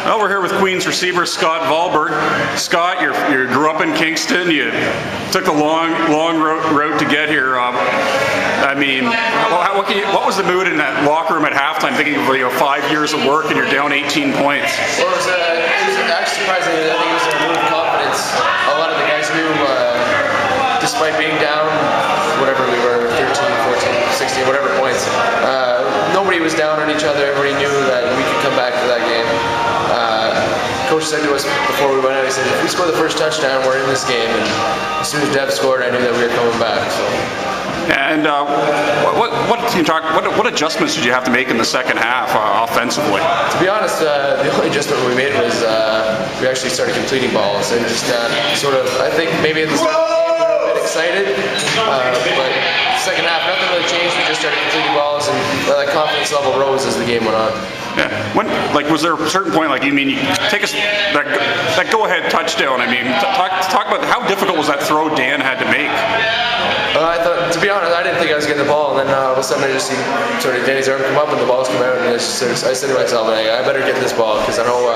Well, we're here with Queen's receiver Scott Valberg. Scott, you grew up in Kingston. You took a long road to get here. I mean, what was the mood in that locker room at halftime, thinking of 5 years of work and you're down 18 points? Well, it was actually surprising. I think it was a move of confidence. A lot of the guys knew, despite being down, whatever we were, 13, 14, 16, whatever points, nobody was down on each other. Everybody knew that we could come back to that game. Coach said to us before we went out, he said, if we score the first touchdown, we're in this game. And as soon as Dev scored, I knew that we were coming back. So. And what adjustments did you have to make in the second half offensively? To be honest, the only adjustment we made was we actually started completing balls and just I think maybe at the start of the game we were a bit excited, but second half nothing really changed. We just started completing balls and that confidence level rose as the game went on. Yeah. Was there a certain point, you take us that go-ahead touchdown? I mean, talk about how difficult was that throw Dan had to make. I thought, to be honest, I didn't think I was getting the ball, and then all of a sudden I just see sort of Danny's arm come up and the balls come out, and I said to myself, I better get this ball, because I know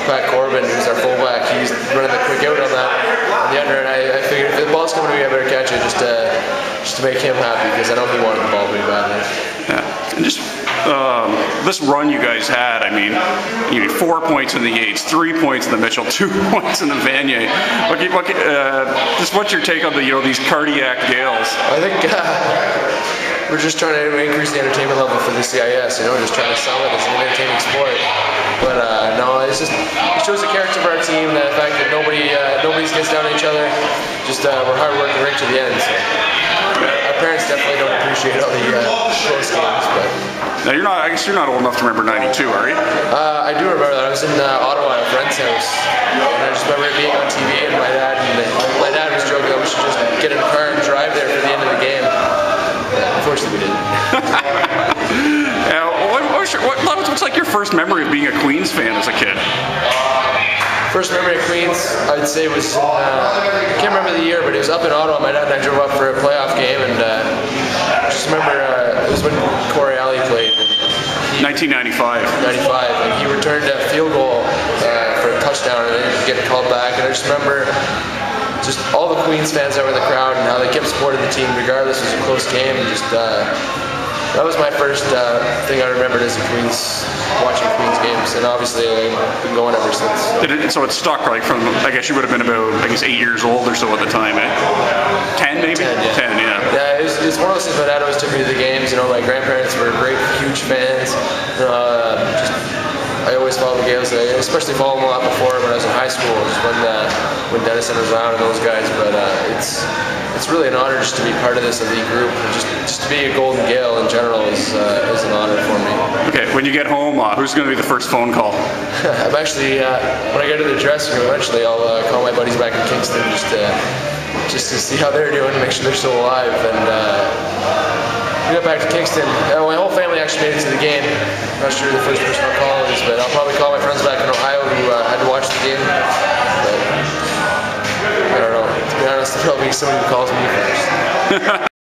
Pat Corbin, who's our fullback, he's running the quick out on that on the under, and I figured if the ball's coming to me, I better catch it just to make him happy, because I know he wanted the ball pretty badly. Yeah, and just this run you guys had, I mean, you had 4 points in the Yates, 3 points in the Mitchell, 2 points in the Vanier. Just what's your take on these cardiac Gales? I think we're just trying to increase the entertainment level for the CIS, just trying to sell it as an entertaining sport. But no, it shows the character of our team, the fact that nobody gets down on each other. We're hard working right to the end. So. Our parents definitely don't appreciate all the close games, but. Now I guess you're not old enough to remember '92, are you? I do remember that. I was in Ottawa at a friend's house, and I just remember it being on TV, and my dad was joking that we should just get in a car and drive there for the end of the game. Unfortunately, we didn't. What's like your first memory of being a Queens fan as a kid? First memory of Queens, I'd say was, I can't remember the year, but it was up in Ottawa. My dad and I drove up for a playoff game, and I just remember it was when Corey Alley played. 1995. 95, and he returned a field goal for a touchdown, and then he get called back. And I just remember just all the Queens fans that were in the crowd and how they kept supporting the team regardless. It was a close game, and that was my first thing I remembered as watching Queens games, and obviously I've been going ever since. So it stuck, from, I guess you would have been about, 8 years old or so at the time, eh? 10 maybe? 10, yeah. 10, yeah. Yeah, it's one of those things. My dad always took me to the games. My grandparents were great, huge fans. I always followed the Gales. I especially followed them a lot before when I was in high school, just when Dennison was around and those guys. But it's really an honor just to be part of this elite group. And just to be a Golden Gael in general is an honor for me. Okay, when you get home, who's going to be the first phone call? I'm actually when I get to the dressing room, eventually I'll call my buddies back in Kingston just to see how they're doing, make sure they're still alive, and we got back to Kingston. My whole family actually made it to the game. I'm not sure who the first person I'll call is, but I'll probably call my friends back in Ohio who had to watch the game. But I don't know. To be honest, it'll probably be somebody who calls me first.